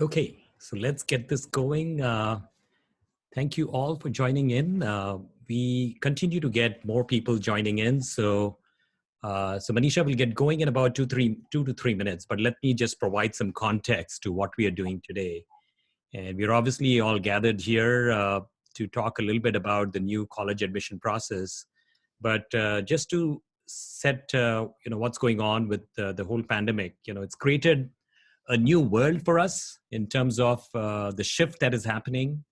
Okay, so let's get this going. Thank you all for joining in. We continue to get more people joining in. So Manisha will get going in about 2 to 3 minutes, but let me just provide some context to what we are doing today. And we're obviously all gathered here to talk a little bit about the new college admission process. But just to set, what's going on with the whole pandemic, it's created a new world for us in terms of the shift that is happening,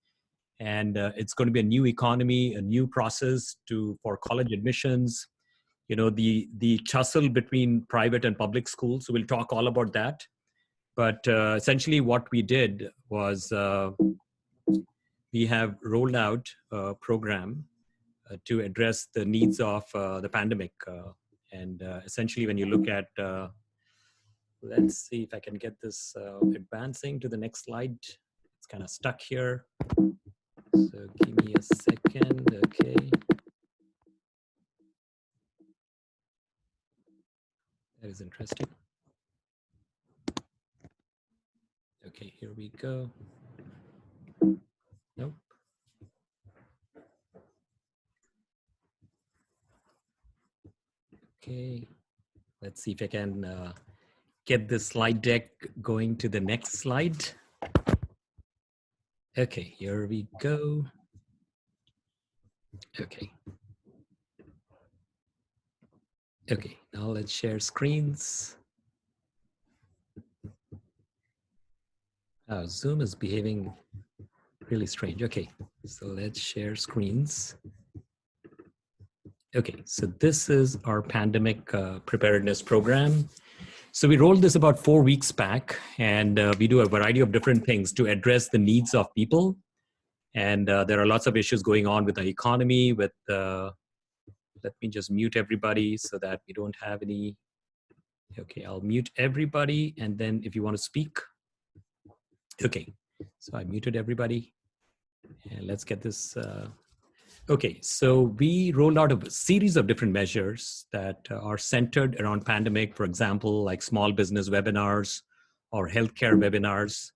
and it's going to be a new economy, a new process for college admissions. The tussle between private and public schools. So we'll talk all about that. But essentially, what we did was we have rolled out a program to address the needs of the pandemic. And essentially, when you look at let's see if I can get this advancing to the next slide. It's kind of stuck here. So give me a second. Okay. That is interesting. Okay, here we go. Nope. Okay. Let's see if I can get this slide deck going to the next slide. Okay, here we go. Okay. Okay, now let's share screens. Zoom is behaving really strange. Okay, so let's share screens. Okay, so this is our pandemic preparedness program. So we rolled this about 4 weeks back, and we do a variety of different things to address the needs of people. And there are lots of issues going on with the economy, with let me just mute everybody so that we don't have any. Okay, I'll mute everybody, and then if you want to speak. Okay, so I muted everybody, and let's get this. Okay, so we rolled out a series of different measures that are centered around pandemic, for example, like small business webinars or healthcare webinars.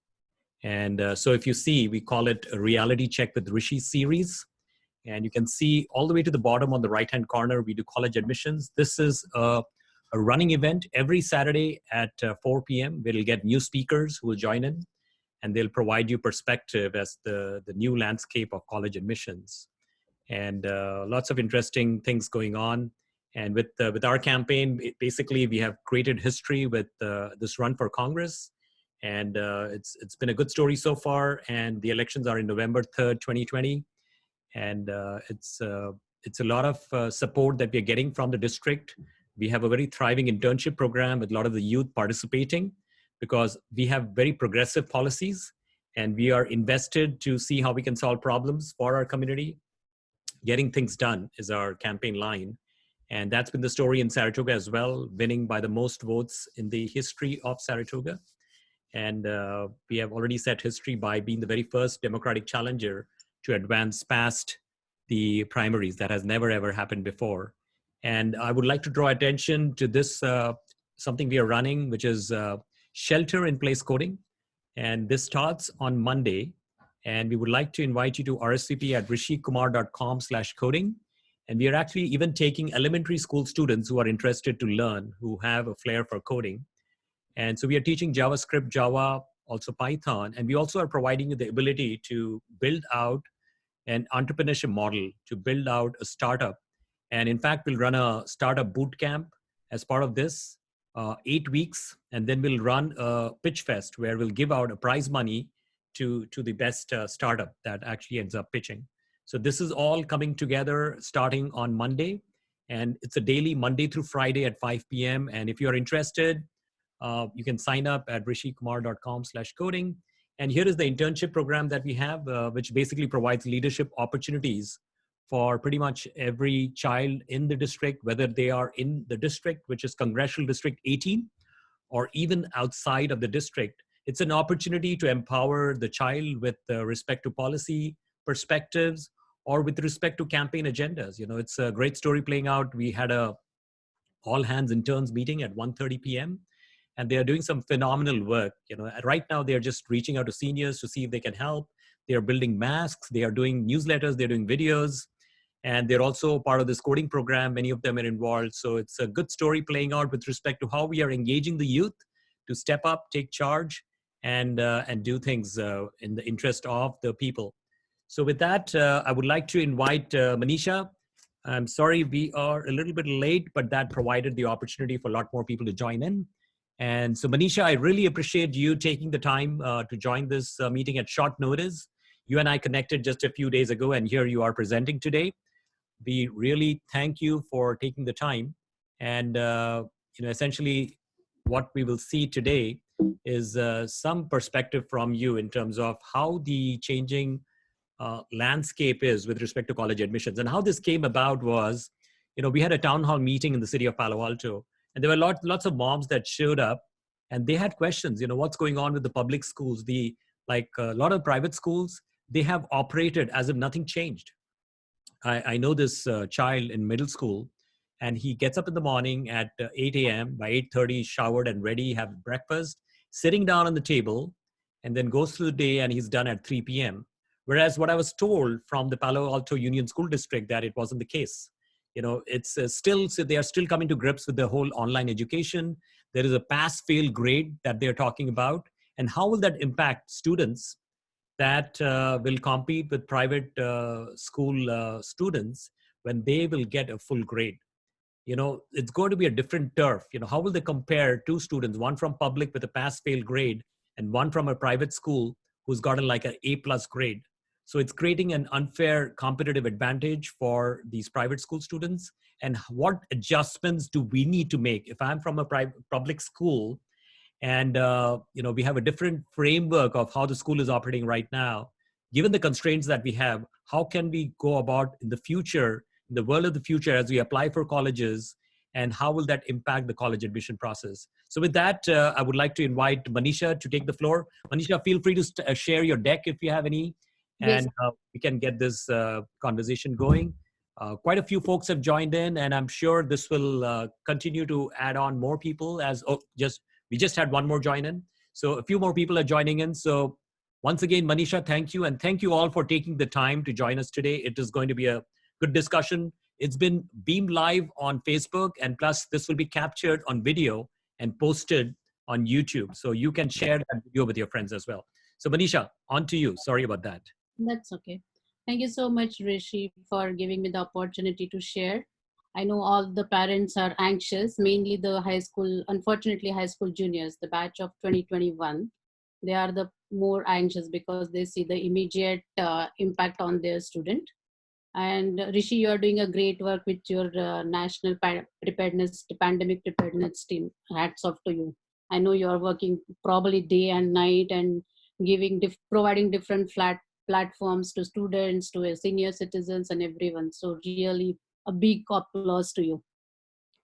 And so if you see, we call it a reality check with Rishi series. And you can see all the way to the bottom on the right-hand corner, we do college admissions. This is a running event every Saturday at 4 p.m. We'll get new speakers who will join in, and they'll provide you perspective as the new landscape of college admissions. And lots of interesting things going on. And with our campaign, basically we have created history with this run for Congress. And it's been a good story so far. And the elections are in November 3rd, 2020. And it's a lot of support that we're getting from the district. We have a very thriving internship program with a lot of the youth participating, because we have very progressive policies, and we are invested to see how we can solve problems for our community. Getting things done is our campaign line. And that's been the story in Saratoga as well, winning by the most votes in the history of Saratoga. And we have already set history by being the very first Democratic challenger to advance past the primaries. That has never, ever happened before. And I would like to draw attention to this, something we are running, which is shelter-in-place coding. And this starts on Monday. And we would like to invite you to RSVP at rishikumar.com/coding. And we are actually even taking elementary school students who are interested to learn, who have a flair for coding. And so we are teaching JavaScript, Java, also Python. And we also are providing you the ability to build out an entrepreneurship model, to build out a startup. And in fact, we'll run a startup boot camp as part of this, 8 weeks. And then we'll run a pitch fest where we'll give out a prize money to the best startup that actually ends up pitching. So this is all coming together starting on Monday, and it's a daily Monday through Friday at 5 p.m. And if you're interested, you can sign up at rishikumar.com/coding. And here is the internship program that we have, which basically provides leadership opportunities for pretty much every child in the district, whether they are in the district, which is Congressional District 18, or even outside of the district. It's an opportunity to empower the child with respect to policy perspectives, or with respect to campaign agendas. It's a great story playing out. We had a all hands interns meeting at 1:30 p.m. and they are doing some phenomenal work. Right now they're just reaching out to seniors to see if they can help. They are building masks, they are doing newsletters, they're doing videos, and they're also part of this coding program. Many of them are involved. So it's a good story playing out with respect to how we are engaging the youth to step up, take charge, and do things in the interest of the people. So with that, I would like to invite Manisha. I'm sorry we are a little bit late, but that provided the opportunity for a lot more people to join in. And so Manisha, I really appreciate you taking the time to join this meeting at short notice. You and I connected just a few days ago, and here you are presenting today. We really thank you for taking the time. And essentially what we will see today is some perspective from you in terms of how the changing landscape is with respect to college admissions. And how this came about was, we had a town hall meeting in the city of Palo Alto, and there were lots of moms that showed up, and they had questions. What's going on with the public schools? Like a lot of private schools, they have operated as if nothing changed. I know this child in middle school, and he gets up in the morning at 8 a.m. By 8:30, he's showered and ready, have breakfast, sitting down on the table, and then goes through the day, and he's done at 3 p.m. Whereas what I was told from the Palo Alto Union School District, that it wasn't the case. It's still, so they are still coming to grips with the whole online education. There is a pass-fail grade that they're talking about. And how will that impact students that will compete with private school students when they will get a full grade? It's going to be a different turf. How will they compare two students, one from public with a pass-fail grade and one from a private school who's gotten like an A+ grade? So it's creating an unfair competitive advantage for these private school students. And what adjustments do we need to make? If I'm from a public school, and we have a different framework of how the school is operating right now, given the constraints that we have, how can we go about in the future, in the world of the future, as we apply for colleges, and how will that impact the college admission process? So with that, I would like to invite Manisha to take the floor. Manisha, feel free to share your deck if you have any, Yes. and we can get this conversation going. Quite a few folks have joined in, and I'm sure this will continue to add on more people as, we just had one more join in. So a few more people are joining in. So once again, Manisha, thank you. And thank you all for taking the time to join us today. It is going to be a good discussion. It's been beamed live on Facebook, and plus this will be captured on video and posted on YouTube. So you can share that video with your friends as well. So Manisha, on to you. Sorry about that. That's okay. Thank you so much, Rishi, for giving me the opportunity to share. I know all the parents are anxious, mainly the high school, unfortunately, high school juniors, the batch of 2021. They are the more anxious because they see the immediate impact on their student. And Rishi, you are doing a great work with your national preparedness, pandemic preparedness team. Hats off to you. I know you are working probably day and night and providing different platforms to students, to senior citizens, and everyone. So really, a big applause to you.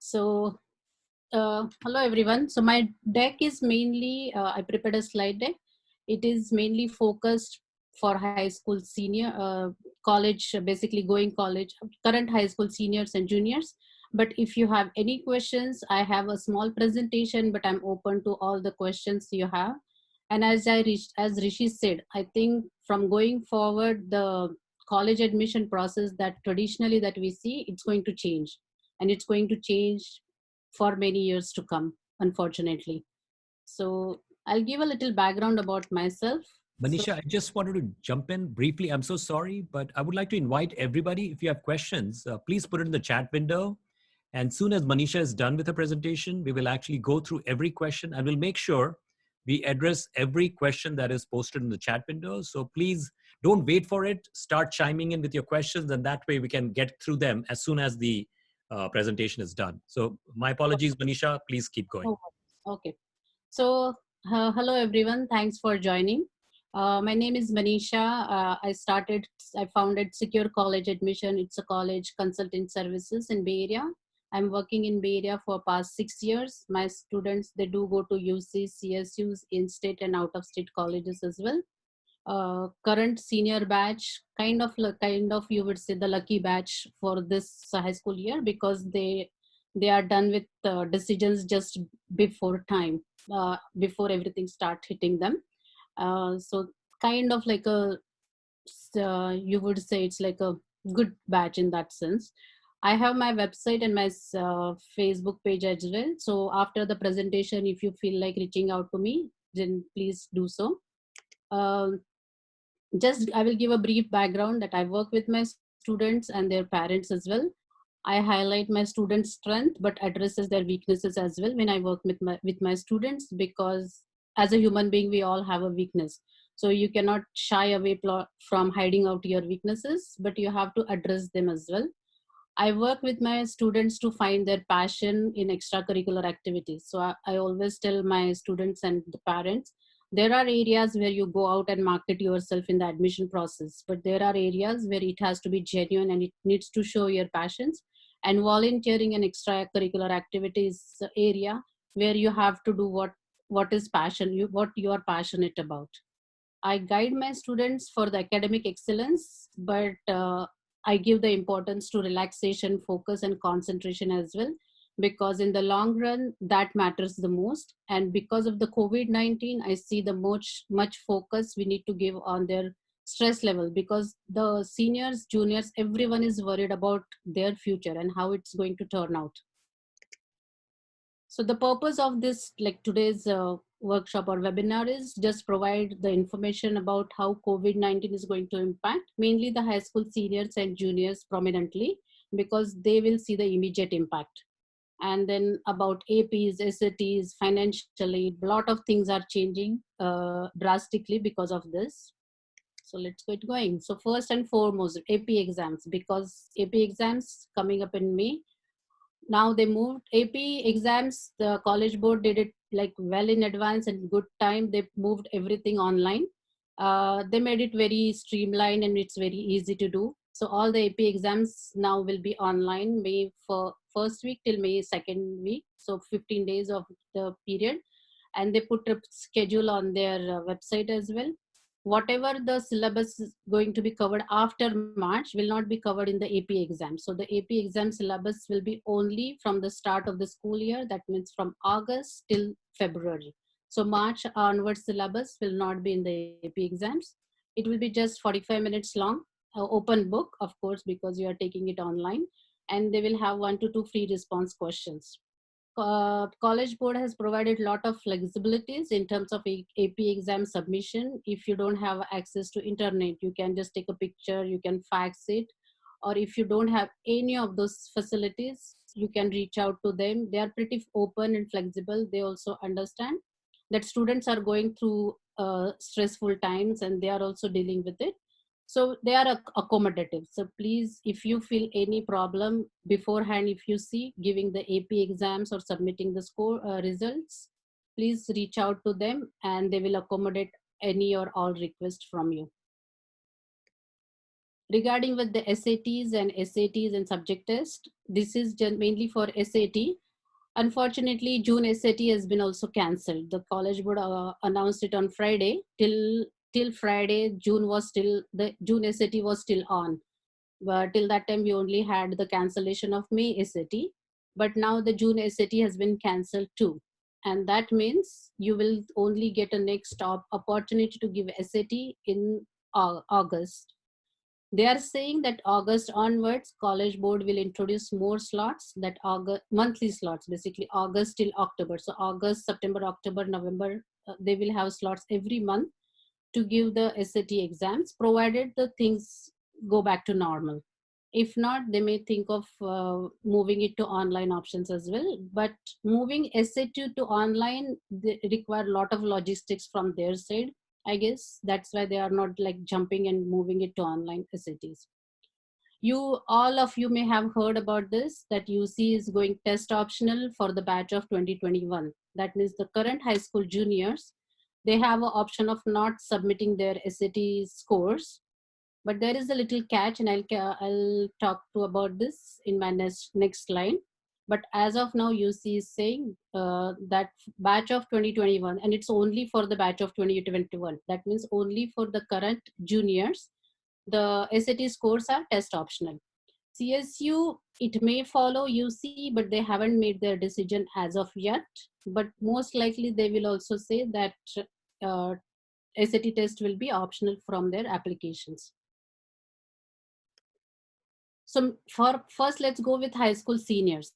So hello everyone. So my deck is mainly, I prepared a slide deck. It is mainly focused for high school senior, college, basically going college, current high school seniors and juniors. But if you have any questions, I have a small presentation, but I'm open to all the questions you have. And as Rishi said, I think from going forward, the college admission process that traditionally that we see, it's going to change, and it's going to change for many years to come, unfortunately. So I'll give a little background about myself. Manisha, I just wanted to jump in briefly. I'm so sorry, but I would like to invite everybody, if you have questions, please put it in the chat window. And soon as Manisha is done with her presentation, we will actually go through every question, and we'll make sure we address every question that is posted in the chat window. So please don't wait for it. Start chiming in with your questions, and that way we can get through them as soon as the presentation is done. So my apologies, Manisha, please keep going. Oh, okay. So hello everyone, thanks for joining. My name is Manisha. I founded Secure College Admission. It's a college consulting services in Bay Area. I'm working in Bay Area for past 6 years. My students, they do go to UC, CSUs, in-state and out-of-state colleges as well. Current senior batch, kind of you would say the lucky batch for this high school year, because they They are done with decisions just before time, before everything start hitting them. So kind of like you would say it's like a good batch in that sense. I have my website and my Facebook page as well. So after the presentation, if you feel like reaching out to me, then please do so. Um, just I will give a brief background that I work with my students and their parents as well. I highlight my students' strength, but addresses their weaknesses as well when I work with my students, because as a human being, we all have a weakness. So you cannot shy away from hiding out your weaknesses, but you have to address them as well. I work with my students to find their passion in extracurricular activities. So I always tell my students and the parents, there are areas where you go out and market yourself in the admission process, but there are areas where it has to be genuine and it needs to show your passions. And volunteering and extracurricular activities area where you have to do what is passion, what you are passionate about. I guide my students for the academic excellence, but I give the importance to relaxation, focus, and concentration as well, because in the long run, that matters the most. And because of the COVID-19, I see the much focus we need to give on their stress level, because the seniors, juniors, everyone is worried about their future and how it's going to turn out. So the purpose of this, like today's workshop or webinar, is just provide the information about how COVID-19 is going to impact mainly the high school seniors and juniors prominently, because they will see the immediate impact. And then about APs, SATs, financially, a lot of things are changing drastically because of this. So let's get going. So first and foremost, AP exams, because AP exams coming up in May. Now they moved AP exams. The college board did it like well in advance and good time. They moved everything online. They made it very streamlined and it's very easy to do. So all the AP exams now will be online, May for first week till May second week. So 15 days of the period, and they put a schedule on their website as well. Whatever the syllabus is going to be covered after March will not be covered in the AP exam. So the AP exam syllabus will be only from the start of the school year. That means from August till February. So March onward syllabus will not be in the AP exams. It will be just 45 minutes long, open book, of course, because you are taking it online. And they will have 1 to 2 free response questions. College board has provided a lot of flexibilities in terms of AP exam submission. If you don't have access to internet, you can just take a picture, you can fax it, or if you don't have any of those facilities, you can reach out to them. They are pretty open and flexible. They also understand that students are going through stressful times and they are also dealing with it. So they are accommodative. So please, if you feel any problem beforehand, if you see giving the AP exams or submitting the score results, please reach out to them and they will accommodate any or all requests from you. Regarding with the SATs and subject test, this is mainly for SAT. Unfortunately, June SAT has been also cancelled. The college board announced it on Friday. Till Friday, the June SAT was still on. But till that time, we only had the cancellation of May SAT. But now the June SAT has been cancelled too. And that means you will only get a next opportunity to give SAT in August. They are saying that August onwards, college board will introduce more slots, that August monthly slots, basically August till October. So August, September, October, November, they will have slots every month to give the SAT exams, provided the things go back to normal. If not, they may think of moving it to online options as well. But moving SAT to online, they require a lot of logistics from their side. I guess that's why they are not like jumping and moving it to online SATs. All of you may have heard about this, that UC is going test optional for the batch of 2021. That means the current high school juniors, they have an option of not submitting their SAT scores. But there is a little catch, and I'll talk to about this in my next slide. But as of now, UC is saying that batch of 2021, and it's only for the batch of 2021. That means only for the current juniors, the SAT scores are test optional. CSU, it may follow UC, but they haven't made their decision as of yet. But most likely they will also say that uh, SAT test will be optional from their applications. So for first, let's go with high school seniors.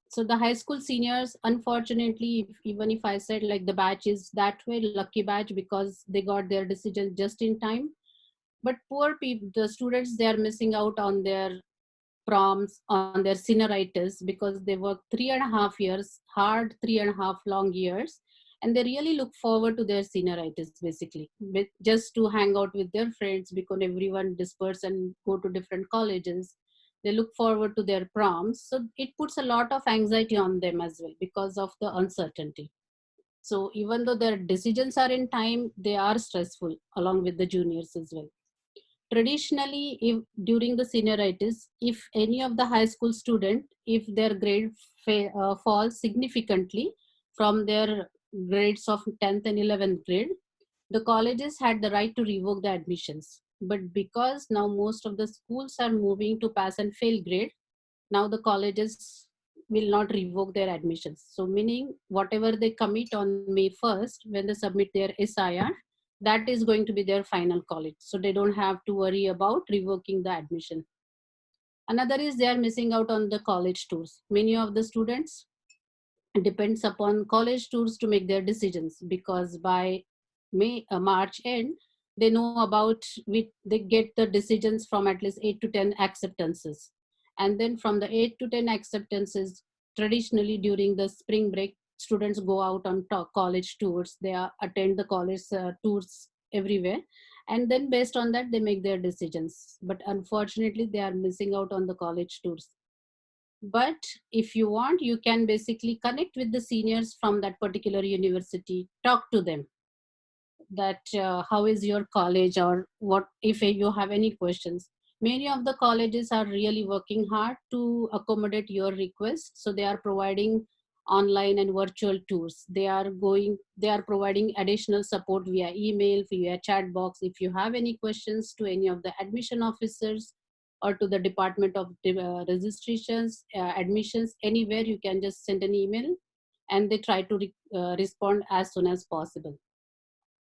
So the high school seniors, unfortunately, even if I said like the batch is that way, lucky batch because they got their decision just in time. But poor people, the students, they are missing out on their proms, on their senioritis because they work 3.5 years, hard 3.5 long years, and they really look forward to their senioritis basically, just to hang out with their friends because everyone disperse and go to different colleges. They look forward to their proms, so it puts a lot of anxiety on them as well because of the uncertainty. So even though their decisions are in time, they are stressful along with the juniors as well. Traditionally, if during the senioritis, if any of the high school student, if their grade falls significantly from their grades of 10th and 11th grade, the colleges had the right to revoke the admissions. But because now most of the schools are moving to pass and fail grade, now the colleges will not revoke their admissions. So meaning whatever they commit on May 1st, when they submit their SIR, that is going to be their final college. So they don't have to worry about revoking the admission. Another is they are missing out on the college tours. Many of the students depends upon college tours to make their decisions because by March end, they know about they get the decisions from at least 8 to 10 acceptances. And then from the 8 to 10 acceptances, traditionally during the spring break, students go out on college tours. They attend the college tours everywhere. And then based on that, they make their decisions. But unfortunately, they are missing out on the college tours. But if you want, you can basically connect with the seniors from that particular university, talk to them that how is your college, or what if you have any questions. Many of the colleges are really working hard to accommodate your request, so they are providing online and virtual tours. They are providing additional support via email, via chat box. If you have any questions to any of the admission officers or to the department of registrations, admissions, anywhere, you can just send an email and they try to respond as soon as possible.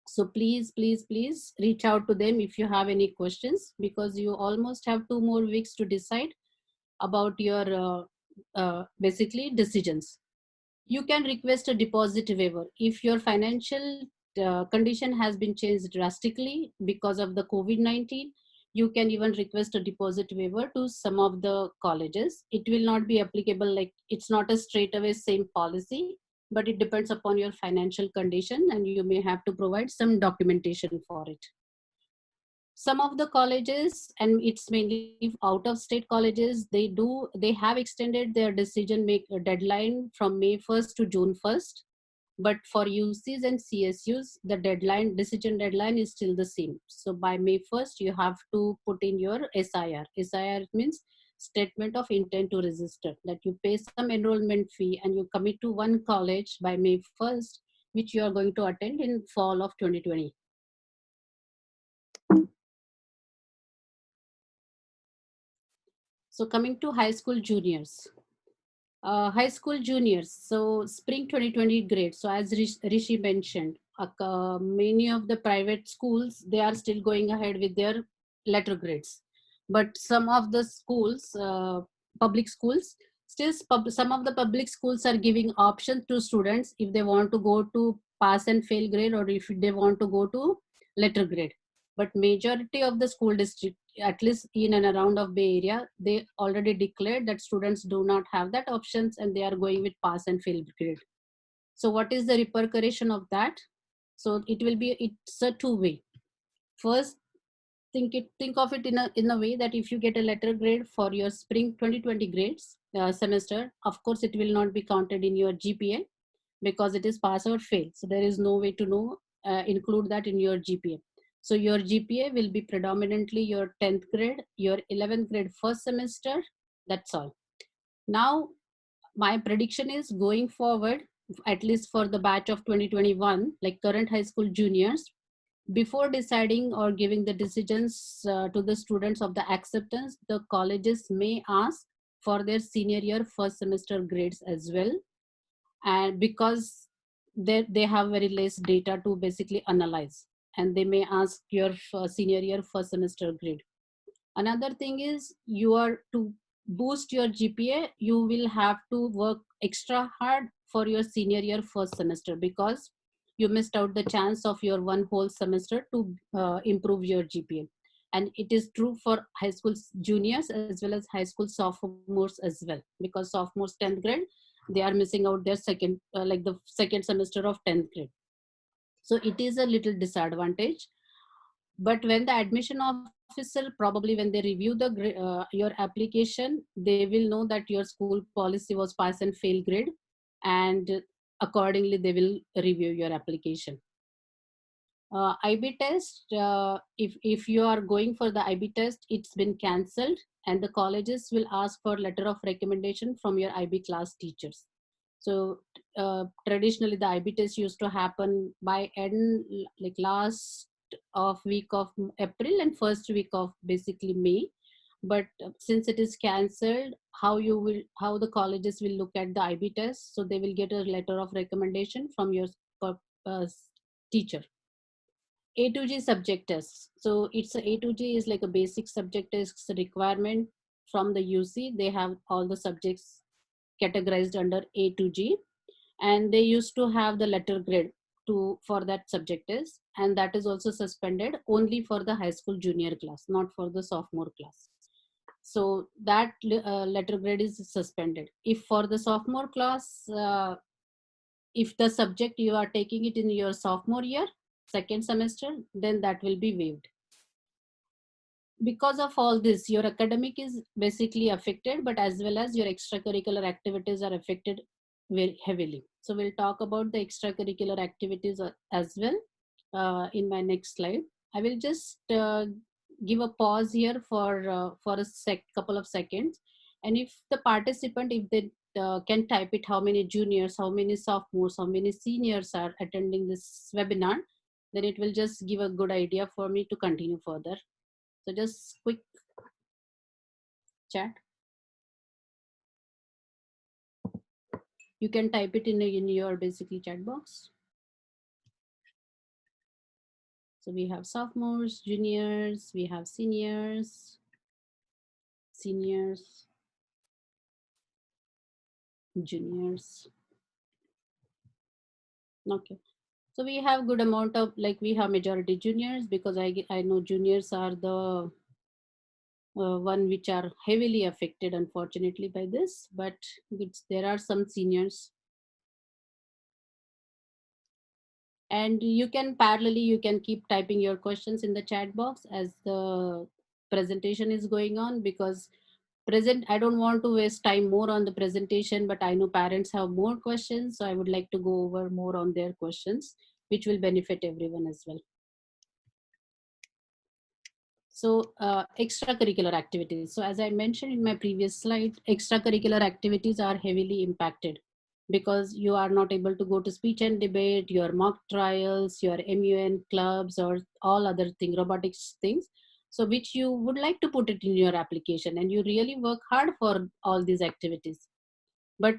So please, please, please reach out to them if you have any questions, because you almost have 2 more weeks to decide about your basically decisions. You can request a deposit waiver if your financial condition has been changed drastically because of the COVID-19. You can even request a deposit waiver to some of the colleges. It will not be applicable, like it's not a straight away same policy, but it depends upon your financial condition and you may have to provide some documentation for it. Some of the colleges, and it's mainly out of state colleges, they have extended their decision make deadline from May 1st to June 1st. But for UCs and CSUs, the decision deadline is still the same. So by May 1st, you have to put in your SIR. SIR means statement of intent to register, that you pay some enrollment fee and you commit to one college by May 1st, which you are going to attend in fall of 2020. So coming to high school juniors. High school juniors, so spring 2020 grades. So as Rishi mentioned, many of the private schools, they are still going ahead with their letter grades. But some of the schools, public schools, some of the public schools are giving options to students if they want to go to pass and fail grade or if they want to go to letter grade. But majority of the school district, at least in and around of Bay Area, they already declared that students do not have that options and they are going with pass and fail grade. So what is the repercussion of that? So it's a two-way. First, think of it in a way that if you get a letter grade for your spring 2020 grades semester, of course it will not be counted in your GPA because it is pass or fail. So there is no way to know include that in your GPA. So your GPA will be predominantly your 10th grade, your 11th grade first semester. That's all. Now, my prediction is going forward, at least for the batch of 2021, like current high school juniors, Before deciding or giving the decisions to the students of the acceptance, the colleges may ask for their senior year first semester grades as well. And because they have very less data to basically analyze, and they may ask your senior year first semester grade. Another thing is, you are to boost your GPA, you will have to work extra hard for your senior year first semester, because you missed out the chance of your one whole semester to improve your GPA. And it is true for high school juniors as well as high school sophomores as well, because sophomores 10th grade, they are missing out their second, like the second semester of 10th grade. So it is a little disadvantage. But when the admission officer, probably when they review your application, they will know that your school policy was pass and fail grade, and accordingly they will review your application. IB test, if you are going for the IB test, it's been cancelled, and the colleges will ask for letter of recommendation from your IB class teachers. So traditionally the IB test used to happen by end, like last of week of April and first week of basically May. But since it is cancelled, how the colleges will look at the IB test, so they will get a letter of recommendation from your uh, teacher. A to G subject tests. So it's A to G is like a basic subject test requirement from the UC. They have all the subjects categorized under A to G, and they used to have the letter grade to for that subject test, and that is also suspended only for the high school junior class, not for the sophomore class. So that letter grade is suspended. If for the sophomore class, if the subject you are taking it in your sophomore year, second semester, then that will be waived. Because of all this, your academic is basically affected, but as well as your extracurricular activities are affected very heavily. So we'll talk about the extracurricular activities as well in my next slide. I will just give a pause here for a couple of seconds, and if the participant, if they can type it, how many juniors, how many sophomores, how many seniors are attending this webinar, then it will just give a good idea for me to continue further. So just quick chat. You can type it in your basically chat box. So we have sophomores, juniors, we have seniors, juniors. Okay. So we have good amount of, like we have majority juniors, because I know juniors are the one which are heavily affected unfortunately by this, but there are some seniors. And you can parallelly, you can keep typing your questions in the chat box as the presentation is going on, because I don't want to waste time more on the presentation, but I know parents have more questions, so I would like to go over more on their questions, which will benefit everyone as well. So extracurricular activities. So as I mentioned in my previous slide, extracurricular activities are heavily impacted, because you are not able to go to speech and debate, your mock trials, your MUN clubs, or all other things, robotics things. So which you would like to put it in your application, and you really work hard for all these activities. But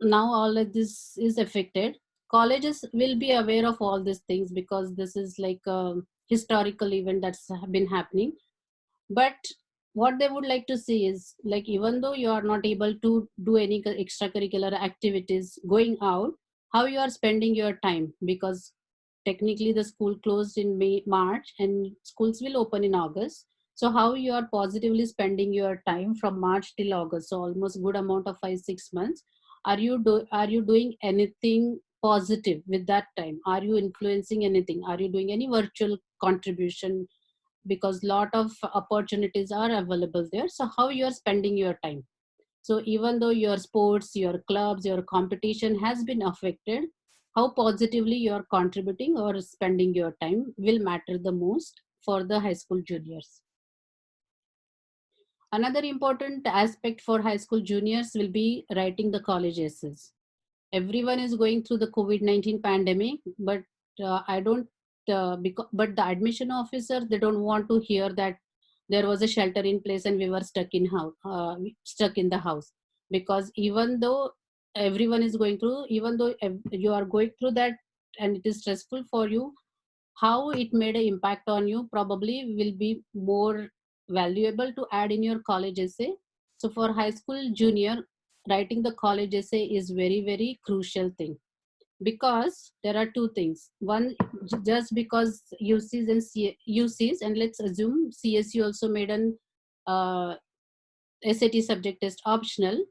now all of this is affected. Colleges will be aware of all these things, because this is like a historical event that's been happening. But what they would like to see is, like, even though you are not able to do any extracurricular activities going out, how you are spending your time, because technically the school closed in March, and schools will open in August. So how you are positively spending your time from March till August, so almost good amount of 5-6 months. Are you doing anything positive with that time? Are you influencing anything? Are you doing any virtual contribution? Because lot of opportunities are available there. So how you are spending your time? So even though your sports, your clubs, your competition has been affected, how positively you are contributing or spending your time will matter the most for the high school juniors. Another important aspect for high school juniors will be writing the college essays. Everyone is going through the COVID-19 pandemic, but I don't but the admission officer, they don't want to hear that there was a shelter in place and we were stuck in the house. Because even though everyone is going through, even though you are going through that and it is stressful for you, how it made an impact on you probably will be more valuable to add in your college essay. So for high school junior, writing the college essay is very, very crucial thing, because there are two things. One, just because UCs and UCs, and let's assume CSU also made an uh, SAT subject test optional,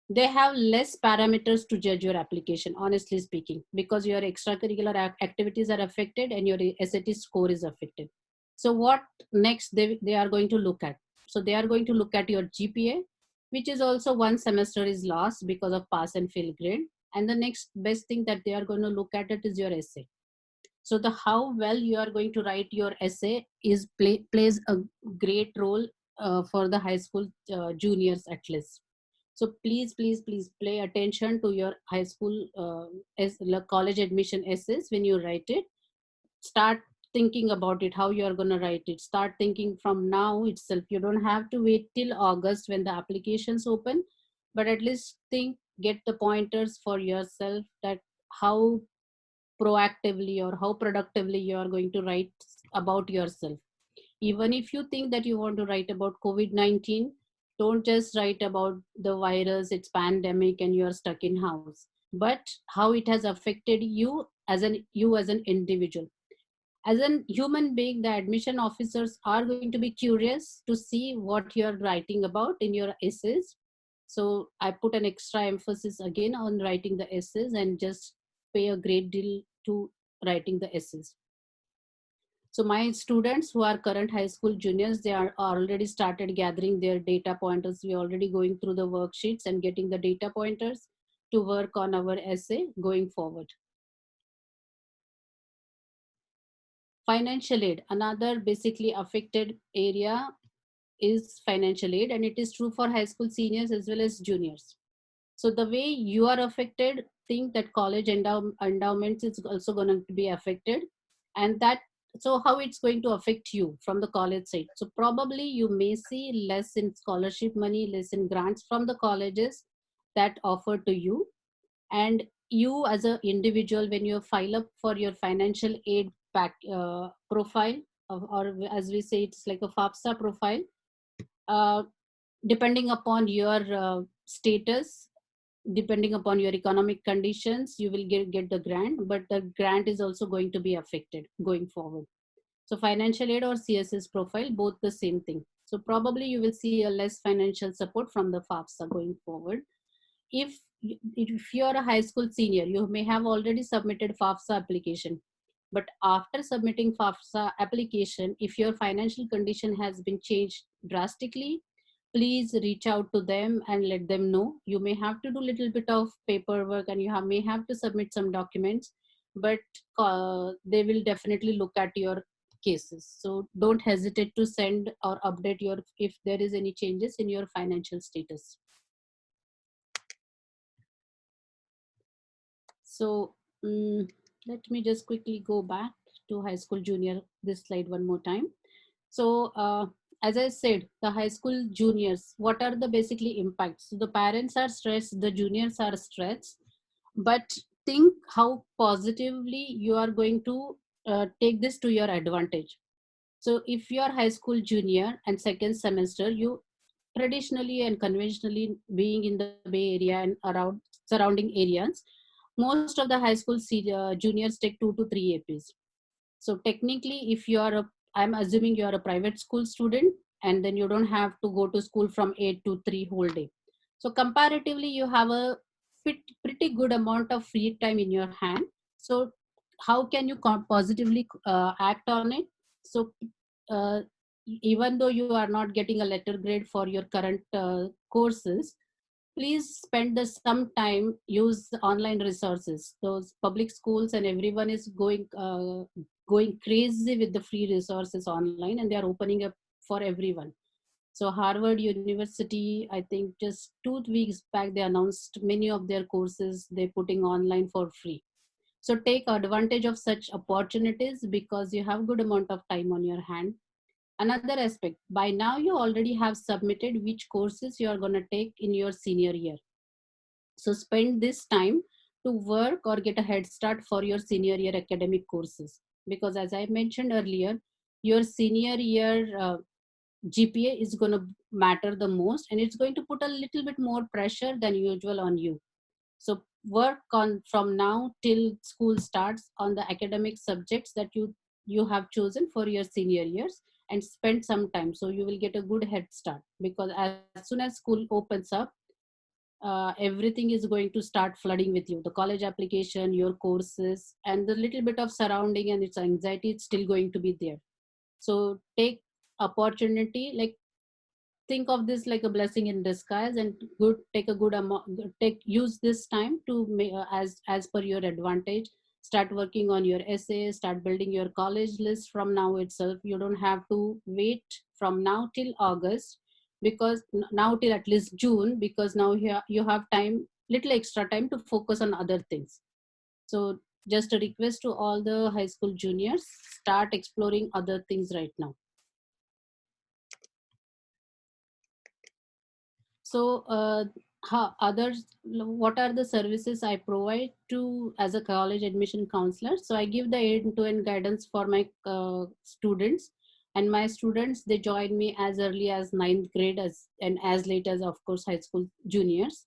they have less parameters to judge your application, honestly speaking, because your extracurricular activities are affected and your SAT score is affected. So what next they are going to look at? So they are going to look at your GPA, which is also one semester is lost because of pass and fail grade. And the next best thing that they are going to look at it is your essay. So the how well you are going to write your essay is plays a great role for the high school juniors at least. So please, please, please pay attention to your high school college admission essays when you write it. Start thinking about it, how you are going to write it. Start thinking from now itself. You don't have to wait till August when the applications open, but at least think, get the pointers for yourself, that how proactively or how productively you are going to write about yourself. Even if you think that you want to write about COVID-19, don't just write about the virus, its pandemic, and you are stuck in house, but how it has affected you as an individual. As a human being, the admission officers are going to be curious to see what you're writing about in your essays. So I put an extra emphasis again on writing the essays, and just pay a great deal to writing the essays. So my students who are current high school juniors, they are already started gathering their data pointers. We're already going through the worksheets and getting the data pointers to work on our essay going forward. Financial aid, another basically affected area is financial aid, and it is true for high school seniors as well as juniors. So the way you are affected, think that college endowments is also going to be affected, and that, so how it's going to affect you from the college side. So probably you may see less in scholarship money, less in grants from the colleges that offer to you. And you as an individual, when you file up for your financial aid profile, or as we say, it's like a FAFSA profile, uh, depending upon your status, depending upon your economic conditions, you will get the grant, but the grant is also going to be affected going forward. So financial aid or CSS profile, both the same thing. So probably you will see a less financial support from the FAFSA going forward. If you're a high school senior, you may have already submitted FAFSA application, but after submitting FAFSA application, if your financial condition has been changed drastically, please reach out to them and let them know. You may have to do a little bit of paperwork, and may have to submit some documents, but they will definitely look at your cases. So don't hesitate to send or update your, if there is any changes in your financial status. So let me just quickly go back to high school junior, this slide one more time. So as I said, the high school juniors, what are the basically impacts? So the parents are stressed, the juniors are stressed, but think how positively you are going to take this to your advantage. So if you are high school junior and second semester, you traditionally and conventionally being in the Bay Area and around surrounding areas, most of the high school juniors take 2 to 3 APs. So technically, if you are I'm assuming you are a private school student, and then you don't have to go to school from 8 to 3 whole day. So comparatively, you have a pretty good amount of free time in your hand. So how can you positively act on it? So uh, even though you are not getting a letter grade for your current courses, please spend some time, use online resources. Those public schools and everyone is going crazy with the free resources online, and they are opening up for everyone. So Harvard University, I think just 2 weeks back, they announced many of their courses they're putting online for free. So take advantage of such opportunities because you have good amount of time on your hand. Another aspect, by now you already have submitted which courses you are going to take in your senior year. So spend this time to work or get a head start for your senior year academic courses. Because as I mentioned earlier, your senior year GPA is going to matter the most, and it's going to put a little bit more pressure than usual on you. So work on from now till school starts on the academic subjects that you have chosen for your senior years, and spend some time so you will get a good head start, because as soon as school opens up, everything is going to start flooding with you, the college application, your courses, and the little bit of surrounding and its anxiety, it's still going to be there. So take opportunity, like think of this like a blessing in disguise, and good take a good amount, take use this time to as per your advantage. Start working on your essay, start building your college list from now itself. You don't have to wait from now till August, because now till at least June, because now you have time, little extra time to focus on other things. So just a request to all the high school juniors, start exploring other things right now. So, others, what are the services I provide to as a college admission counselor? So I give the end-to-end guidance for my students, and my students, they join me as early as ninth grade, and as late as, of course, high school juniors.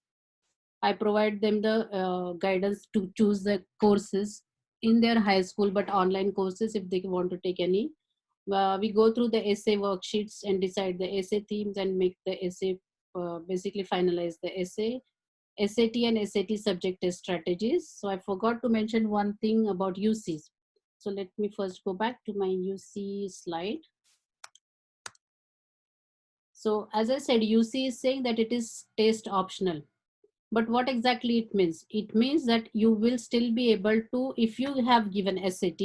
I provide them the guidance to choose the courses in their high school, but online courses if they want to take any. We go through the essay worksheets and decide the essay themes and make the essay, basically finalize the essay, SAT and SAT subject test strategies. So I forgot to mention one thing about UCs. So let me first go back to my UC slide. So as I said, UC is saying that it is test optional. But what exactly it means? It means that you will still be able to, if you have given SAT,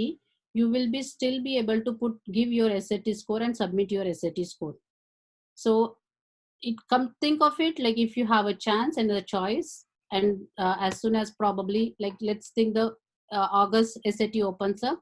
you will be still be able to give your SAT score and submit your SAT score. So think of it like if you have a chance and a choice, and as soon as probably, like let's think the August SAT opens up,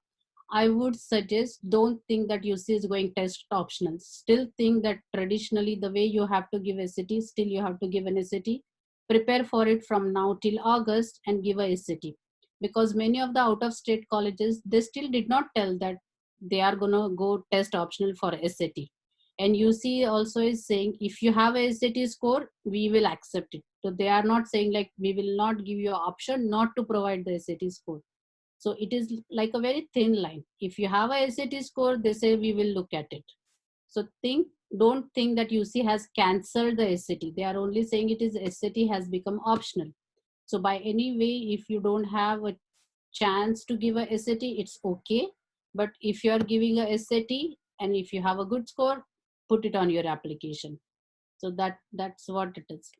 I would suggest, don't think that UC is going test optional. Still think that traditionally the way you have to give SAT, still you have to give an SAT. Prepare for it from now till August and give a SAT. Because many of the out of state colleges, they still did not tell that they are going to go test optional for SAT. And UC also is saying, if you have a SAT score, we will accept it. So they are not saying like, we will not give you an option not to provide the SAT score. So it is like a very thin line. If you have a SAT score, they say we will look at it. So don't think that UC has cancelled the SAT. They are only saying it is SAT has become optional. So by any way, if you don't have a chance to give a SAT, it's okay. But if you are giving a SAT and if you have a good score, put it on your application. So that's what it is,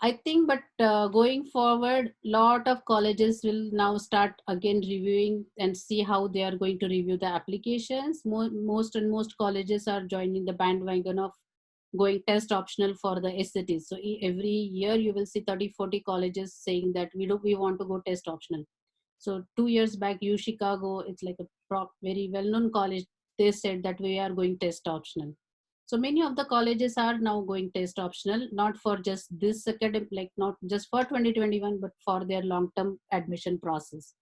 I think. But going forward, lot of colleges will now start again reviewing and see how they are going to review the applications. Most colleges are joining the bandwagon of going test optional for the SATs. So every year you will see 30-40 colleges saying that we want to go test optional. So 2 years back, U Chicago, it's like a very well-known college, they said that we are going test optional. So many of the colleges are now going test optional, not for just this academic, like not just for 2021, but for their long-term admission process.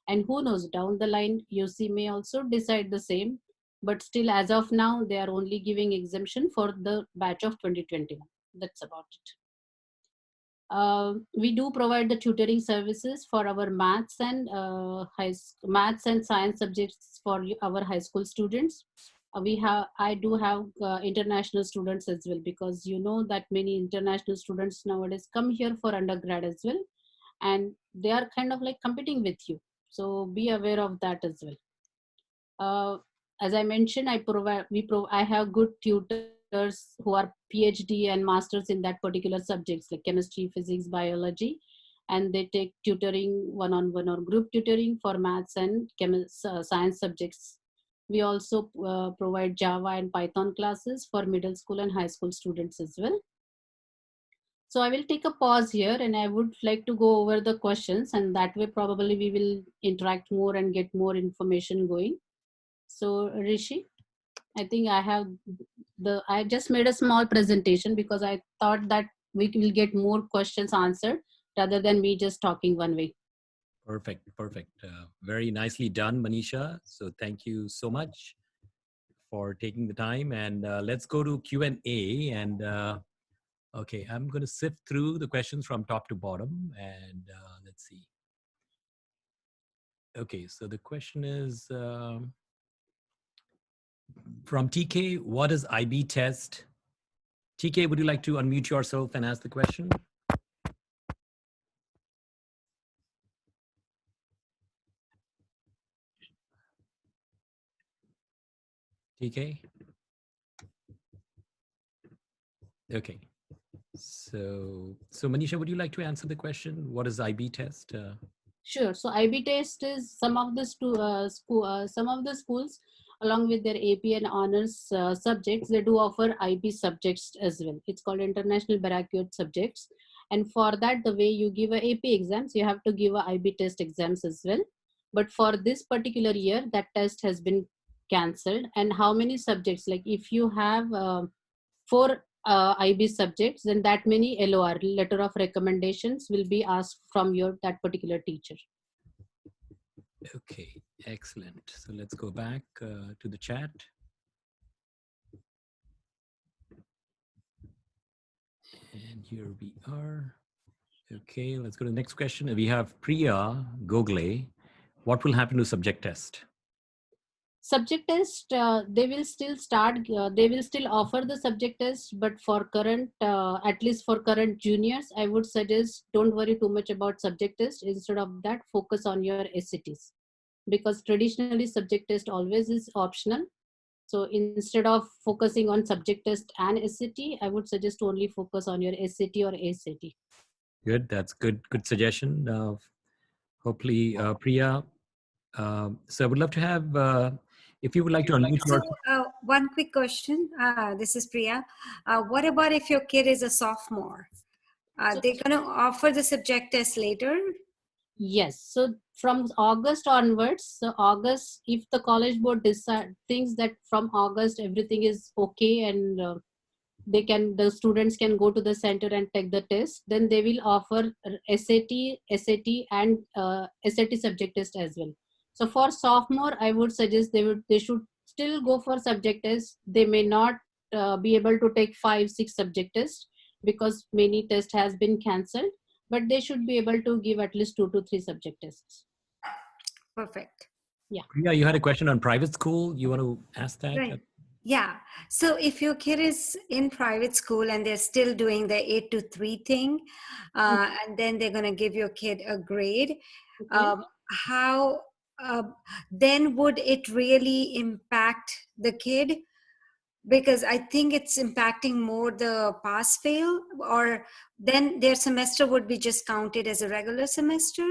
And who knows, down the line, UC may also decide the same. But still, as of now, they are only giving exemption for the batch of 2021. That's about it. We do provide the tutoring services for our maths and science subjects for our high school students. I do have international students as well, because you know that many international students nowadays come here for undergrad as well, and they are kind of like competing with you. So be aware of that as well. Uh, as I mentioned, I have good tutors who are PhD and masters in that particular subjects like chemistry, physics, biology, and they take tutoring one-on-one or group tutoring for maths and science subjects. We also provide Java and Python classes for middle school and high school students as well. So I will take a pause here and I would like to go over the questions, and that way probably we will interact more and get more information going. So Rishi, I think I just made a small presentation because I thought that we will get more questions answered rather than me just talking one way. Perfect, perfect. Very nicely done, Manisha. So thank you so much for taking the time. And let's go to Q&A. And okay, I'm going to sift through the questions from top to bottom. And let's see. Okay, so the question is from TK, what is IB test? TK, would you like to unmute yourself and ask the question? TK? Okay. So Manisha, would you like to answer the question? What is IB test? Sure. So IB test is some of the some of the schools, along with their AP and honors subjects, they do offer IB subjects as well. It's called International Baccalaureate subjects. And for that, the way you give a AP exams, you have to give a IB test exams as well. But for this particular year, that test has been cancelled. And how many subjects? Like if you have four IB subjects, then that many LOR, letter of recommendations, will be asked from your that particular teacher. Okay, excellent. So let's go back to the chat. And here we are. Okay, let's go to the next question. We have Priya Gogle. What will happen to subject test? Subject test, they will still offer the subject test, but for current, at least for current juniors, I would suggest don't worry too much about subject test. Instead of that, focus on your SATs, because traditionally subject test always is optional. So instead of focusing on subject test and SAT, I would suggest only focus on your SAT or ACT. Good, that's good suggestion. Hopefully, Priya. So I would love to have, if you would like to unmute your... So one quick question. This is Priya. What about if your kid is a sophomore? Are they going to offer the subject test later? Yes. So from August onwards, so August, if the college board thinks that from August everything is okay and the students can go to the center and take the test, then they will offer SAT and SAT subject test as well. So for sophomore, I would suggest they should still go for subject test. They may not be able to take 5-6 subject tests because many tests has been cancelled, but they should be able to give at least 2 to 3 subject tests. Perfect. Yeah. Priya, you had a question on private school. You want to ask that? Right. Yeah. So if your kid is in private school and they're still doing the 8 to 3 thing, and then they're going to give your kid a grade, how then would it really impact the kid? Because I think it's impacting more the pass fail, or then their semester would be just counted as a regular semester.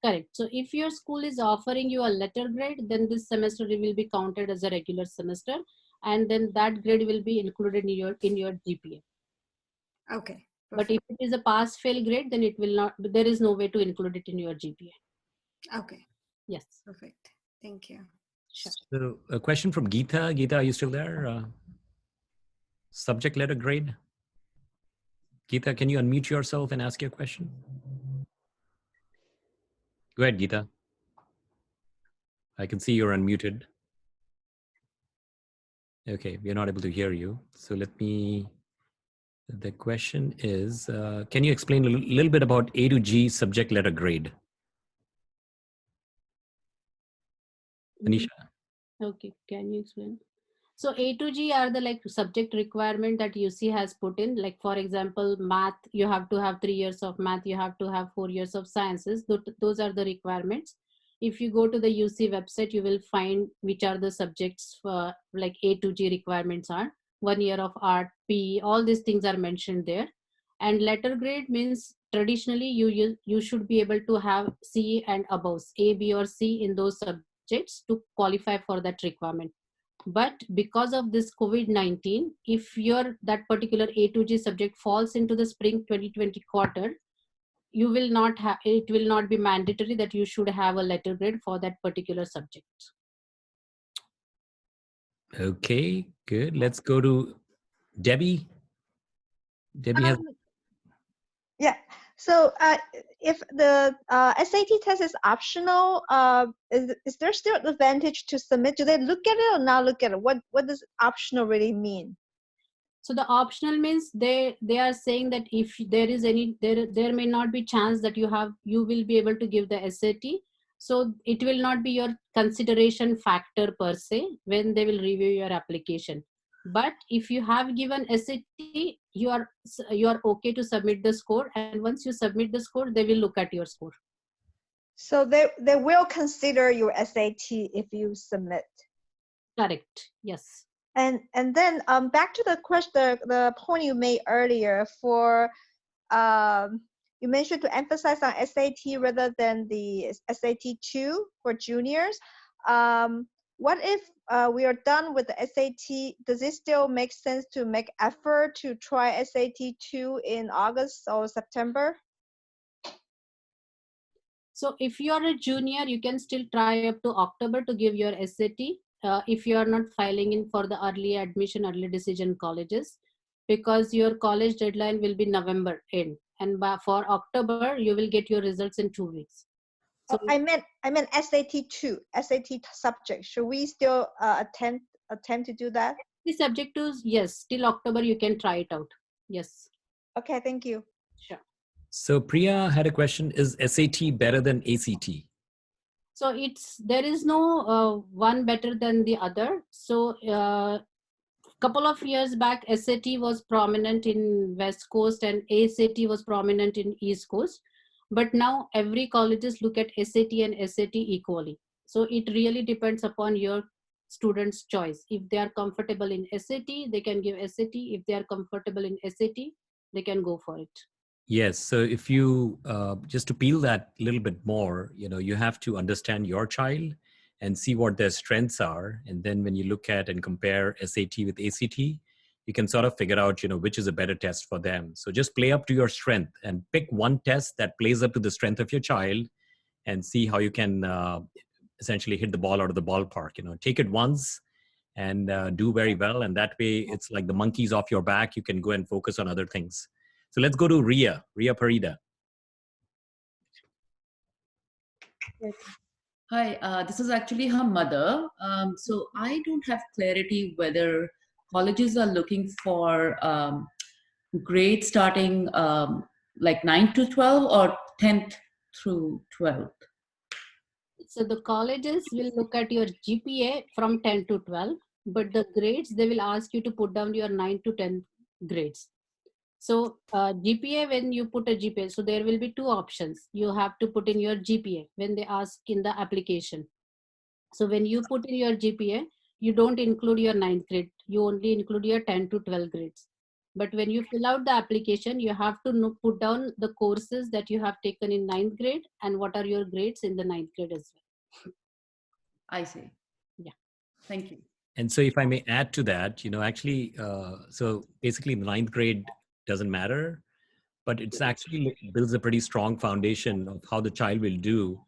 Correct. So if your school is offering you a letter grade, then this semester it will be counted as a regular semester, and then that grade will be included in your GPA. Okay. Perfect. But if it is a pass fail grade, then it will not. There is no way to include it in your GPA. Okay. Yes. Perfect. Thank you. Sure. So a question from Geeta. Geeta, are you still there? Subject letter grade. Geeta, can you unmute yourself and ask your question? Go ahead, Geeta. I can see you're unmuted. Okay, we're not able to hear you. So the question is, can you explain a little bit about A to G subject letter grade? Anisha. Okay, can you explain? So A to G are the like subject requirement that UC has put in. Like for example, math, you have to have 3 years of math, you have to have 4 years of sciences. Those are the requirements. If you go to the UC website, you will find which are the subjects for like A to G requirements are. 1 year of art, PE, all these things are mentioned there. And letter grade means traditionally you should be able to have C and above, A, B or C in those subjects to qualify for that requirement. But because of this COVID-19, if that particular A to G subject falls into the spring 2020 quarter, you will not have, it will not be mandatory that you should have a letter grade for that particular subject. Okay, good. Let's go to Debbie. Debbie has. Yeah. So if the SAT test is optional, is there still advantage to submit? Do they look at it or not look at it? What does optional really mean? So the optional means they are saying that if there is any, there may not be chance that you will be able to give the SAT. So it will not be your consideration factor per se when they will review your application. But if you have given SAT, you are okay to submit the score. And once you submit the score, they will look at your score. So they will consider your SAT if you submit. Correct. Yes. And then back to the question, the point you made earlier for you mentioned to emphasize on SAT rather than the SAT 2 for juniors. What if we are done with the SAT? Does it still make sense to make effort to try SAT 2 in August or September? So if you are a junior, you can still try up to October to give your SAT. If you are not filing in for the early admission, early decision colleges, because your college deadline will be November end, and for October you will get your results in 2 weeks. So I meant SAT 2, SAT subject. Should we still attempt to do that? The subject to, yes, till October you can try it out. Yes. Okay, thank you. Sure. So Priya had a question: is SAT better than ACT? So there is no one better than the other. So couple of years back, SAT was prominent in West Coast and ACT was prominent in East Coast. But now every colleges look at SAT and SAT equally. So it really depends upon your student's choice. If they are comfortable in SAT, they can give SAT. If they are comfortable in SAT, they can go for it. Yes. So if you just to peel that a little bit more, you have to understand your child and see what their strengths are. And then when you look at and compare SAT with ACT, you can sort of figure out, which is a better test for them. So just play up to your strength and pick one test that plays up to the strength of your child and see how you can essentially hit the ball out of the ballpark. Take it once and do very well. And that way it's like the monkey's off your back. You can go and focus on other things. So let's go to Ria Parida. Hi, this is actually her mother. So I don't have clarity whether colleges are looking for grades starting like 9 to 12 or 10th through 12th. So the colleges will look at your GPA from 10 to 12, but the grades, they will ask you to put down your 9 to 10 grades. So GPA, when you put a GPA, so there will be two options. You have to put in your GPA when they ask in the application. So when you put in your GPA, you don't include your 9th grade. You only include your 10 to 12 grades. But when you fill out the application, you have to put down the courses that you have taken in 9th grade and what are your grades in the 9th grade as well. I see. Yeah. Thank you. And so if I may add to that, actually, so basically the 9th grade doesn't matter, but it's actually builds a pretty strong foundation of how the child will do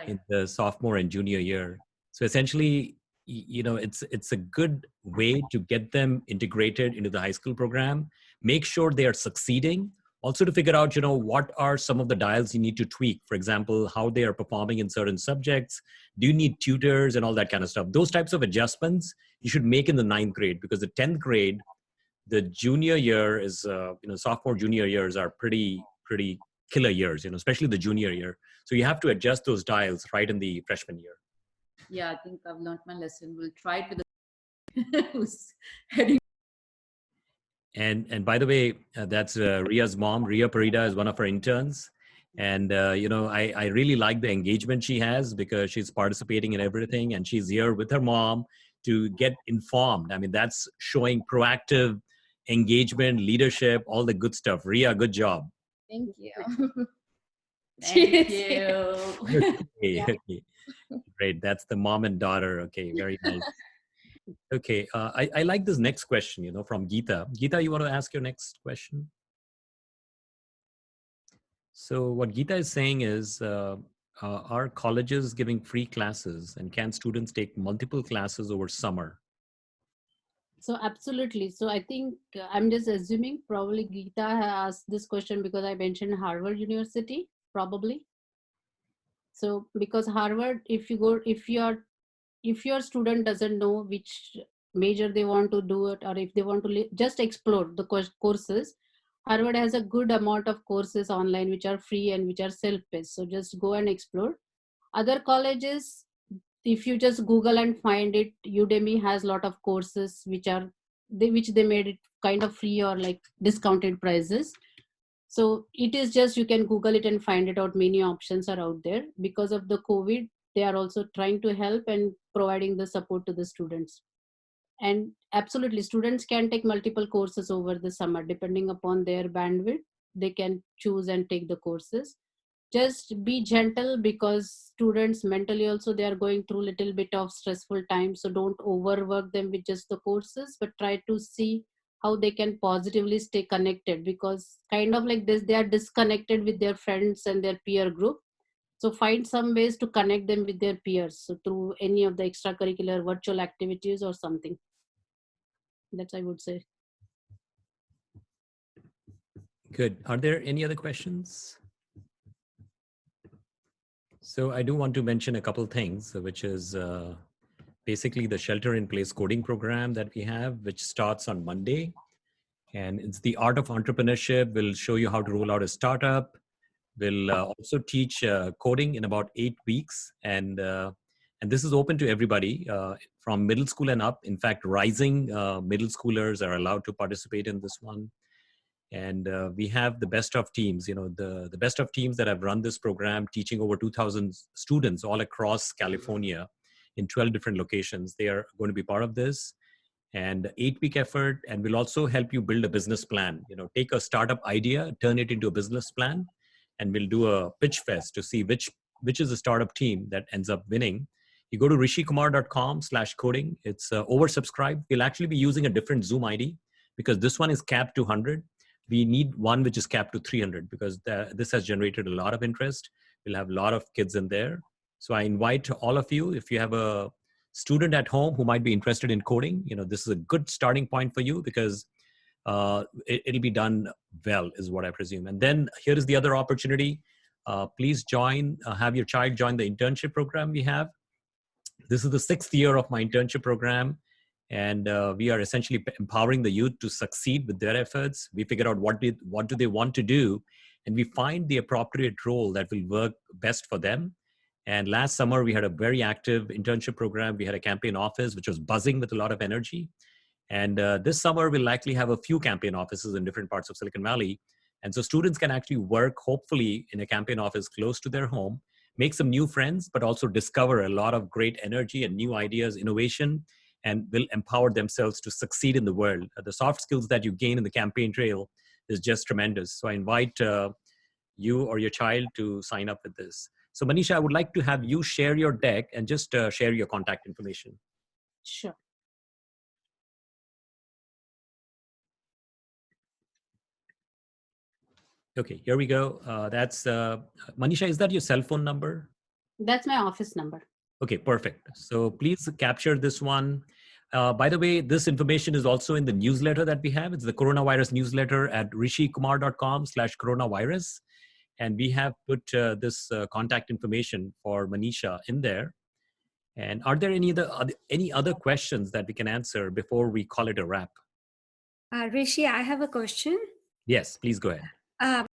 in the sophomore and junior year. So essentially, it's a good way to get them integrated into the high school program, make sure they are succeeding, also to figure out, what are some of the dials you need to tweak. For example, how they are performing in certain subjects. Do you need tutors and all that kind of stuff? Those types of adjustments you should make in the 9th grade, because the 10th grade, the junior year is, sophomore, junior years are pretty killer years, especially the junior year. So you have to adjust those dials right in the freshman year. Yeah, I think I've learned my lesson. We'll try it with the who's heading. And by the way, that's Ria's mom. Ria Parida is one of our interns. And, I really like the engagement she has because she's participating in everything and she's here with her mom to get informed. I mean, that's showing proactive engagement, leadership, all the good stuff. Ria, good job. Thank you. Thank you. Okay. Great. That's the mom and daughter. Okay, very nice. Okay, I like this next question, from Geeta. Geeta, you want to ask your next question? So what Geeta is saying is, are colleges giving free classes, and can students take multiple classes over summer? So absolutely. So I think I'm just assuming probably Geeta asked this question because I mentioned Harvard University, probably. So because Harvard, if your student doesn't know which major they want to do it, or if they want to just explore the courses, Harvard has a good amount of courses online which are free and which are self-paced. So just go and explore. Other colleges, if you just Google and find it, Udemy has a lot of courses which they made it kind of free or like discounted prices. So it is just, you can Google it and find it out. Many options are out there. Because of the COVID, they are also trying to help and providing the support to the students. And absolutely, students can take multiple courses over the summer depending upon their bandwidth. They can choose and take the courses. Just be gentle, because students mentally also, they are going through little bit of stressful time. So don't overwork them with just the courses, but try to see how they can positively stay connected, because kind of like this, they are disconnected with their friends and their peer group. So find some ways to connect them with their peers, so through any of the extracurricular virtual activities or something. That's I would say. Good. Are there any other questions? So I do want to mention a couple things, which is basically the shelter-in-place coding program that we have, which starts on Monday. And it's the art of entrepreneurship. We'll show you how to roll out a startup. We'll also teach coding in about 8 weeks. And this is open to everybody from middle school and up. In fact, rising middle schoolers are allowed to participate in this one. And we have the best of teams, the best of teams that have run this program, teaching over 2,000 students all across California in 12 different locations. They are going to be part of this. And 8-week effort, and we'll also help you build a business plan. Take a startup idea, turn it into a business plan, and we'll do a pitch fest to see which is the startup team that ends up winning. You go to rishikumar.com/coding. It's oversubscribed. We'll actually be using a different Zoom ID because this one is capped to 100. We need one which is capped to 300 because this has generated a lot of interest. We'll have a lot of kids in there. So I invite all of you, if you have a student at home who might be interested in coding, this is a good starting point for you because it'll be done well, is what I presume. And then here is the other opportunity. Please have your child join the internship program we have. This is the 6th year of my internship program. And we are essentially empowering the youth to succeed with their efforts. We figure out what do they want to do, and we find the appropriate role that will work best for them. And last summer, we had a very active internship program. We had a campaign office, which was buzzing with a lot of energy. And this summer, we'll likely have a few campaign offices in different parts of Silicon Valley. And so students can actually work, hopefully, in a campaign office close to their home, make some new friends, but also discover a lot of great energy and new ideas, innovation, and will empower themselves to succeed in the world. The soft skills that you gain in the campaign trail is just tremendous. So I invite you or your child to sign up with this. So Manisha, I would like to have you share your deck and just share your contact information. Sure. Okay, here we go. That's Manisha, is that your cell phone number? That's my office number. Okay, perfect. So please capture this one. By the way, this information is also in the newsletter that we have. It's the coronavirus newsletter at rishikumar.com/coronavirus. And we have put this contact information for Manisha in there. And are there any other questions that we can answer before we call it a wrap? Rishi, I have a question. Yes, please go ahead.